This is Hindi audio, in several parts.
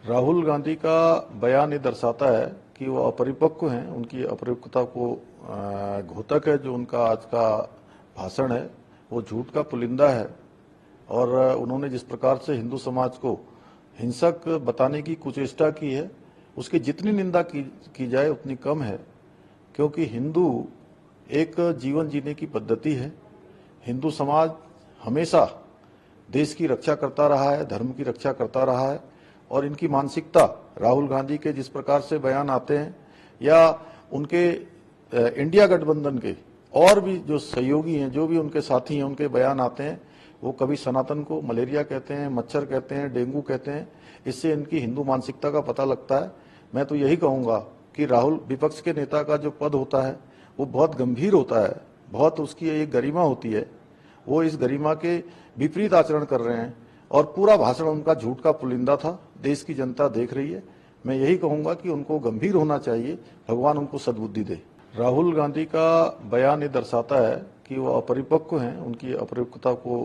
राहुल गांधी का बयान ये दर्शाता है कि वो अपरिपक्व हैं। उनकी अपरिपक्वता को घोतक है। जो उनका आज का भाषण है वो झूठ का पुलिंदा है। और उन्होंने जिस प्रकार से हिंदू समाज को हिंसक बताने की कुचेष्टा की है, उसकी जितनी निंदा की जाए उतनी कम है। क्योंकि हिंदू एक जीवन जीने की पद्धति है। हिंदू समाज हमेशा देश की रक्षा करता रहा है, धर्म की रक्षा करता रहा है। और इनकी मानसिकता, राहुल गांधी के जिस प्रकार से बयान आते हैं या उनके इंडिया गठबंधन के और भी जो सहयोगी हैं, जो भी उनके साथी हैं, उनके बयान आते हैं, वो कभी सनातन को मलेरिया कहते हैं, मच्छर कहते हैं, डेंगू कहते हैं। इससे इनकी हिंदू मानसिकता का पता लगता है। मैं तो यही कहूँगा कि राहुल, विपक्ष के नेता का जो पद होता है वो बहुत गंभीर होता है, बहुत उसकी एक गरिमा होती है। वो इस गरिमा के विपरीत आचरण कर रहे हैं और पूरा भाषण उनका झूठ का पुलिंदा था। देश की जनता देख रही है। मैं यही कहूँगा कि उनको गंभीर होना चाहिए। भगवान उनको सद्बुद्धि दे। राहुल गांधी का बयान ये दर्शाता है कि वो अपरिपक्व हैं। उनकी अपरिपक्वता को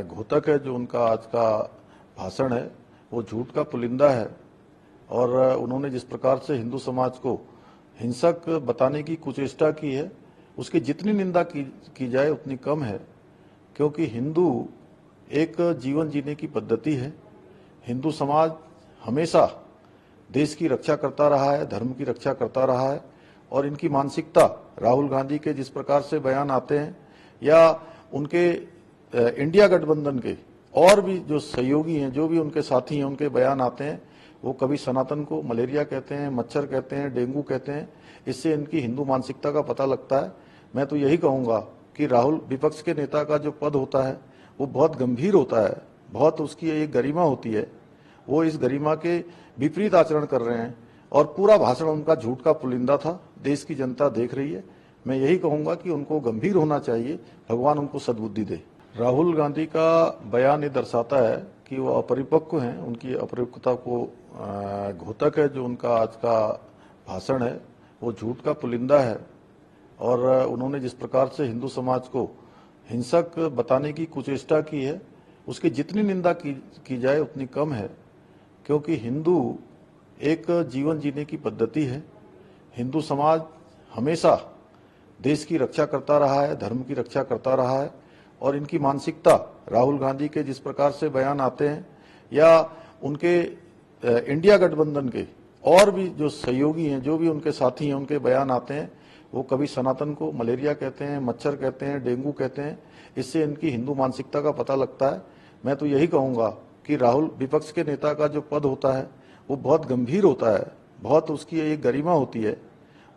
घोतक है। जो उनका आज का भाषण है वो झूठ का पुलिंदा है। और उन्होंने जिस प्रकार से हिंदू समाज को हिंसक बताने की कुचेष्टा की है, उसकी जितनी निंदा की जाए उतनी कम है। क्योंकि हिंदू एक जीवन जीने की पद्धति है। हिंदू समाज हमेशा देश की रक्षा करता रहा है, धर्म की रक्षा करता रहा है। और इनकी मानसिकता, राहुल गांधी के जिस प्रकार से बयान आते हैं या उनके इंडिया गठबंधन के और भी जो सहयोगी हैं, जो भी उनके साथी हैं, उनके बयान आते हैं, वो कभी सनातन को मलेरिया कहते हैं, मच्छर कहते हैं, डेंगू कहते हैं। इससे इनकी हिंदू मानसिकता का पता लगता है। मैं तो यही कहूँगा कि राहुल, विपक्ष के नेता का जो पद होता है वो बहुत गंभीर होता है, बहुत उसकी एक गरिमा होती है। वो इस गरिमा के विपरीत आचरण कर रहे हैं और पूरा भाषण उनका झूठ का पुलिंदा था। देश की जनता देख रही है। मैं यही कहूँगा कि उनको गंभीर होना चाहिए। भगवान उनको सद्बुद्धि दे। राहुल गांधी का बयान ये दर्शाता है कि वो अपरिपक्व हैं। उनकी अपरिपक्वता को घोतक है। जो उनका आज का भाषण है वो झूठ का पुलिंदा है। और उन्होंने जिस प्रकार से हिंदू समाज को हिंसक बताने की कुचेष्टा की है, उसकी जितनी निंदा की जाए उतनी कम है। क्योंकि हिंदू एक जीवन जीने की पद्धति है। हिंदू समाज हमेशा देश की रक्षा करता रहा है, धर्म की रक्षा करता रहा है। और इनकी मानसिकता, राहुल गांधी के जिस प्रकार से बयान आते हैं या उनके इंडिया गठबंधन के और भी जो सहयोगी हैं, जो भी उनके साथी हैं, उनके बयान आते हैं, वो कभी सनातन को मलेरिया कहते हैं, मच्छर कहते हैं, डेंगू कहते हैं। इससे इनकी हिंदू मानसिकता का पता लगता है। मैं तो यही कहूँगा कि राहुल, विपक्ष के नेता का जो पद होता है वो बहुत गंभीर होता है, बहुत उसकी एक गरिमा होती है।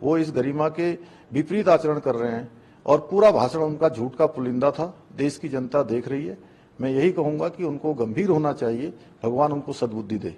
वो इस गरिमा के विपरीत आचरण कर रहे हैं और पूरा भाषण उनका झूठ का पुलिंदा था। देश की जनता देख रही है। मैं यही कहूँगा कि उनको गंभीर होना चाहिए। भगवान उनको सद्बुद्धि दे।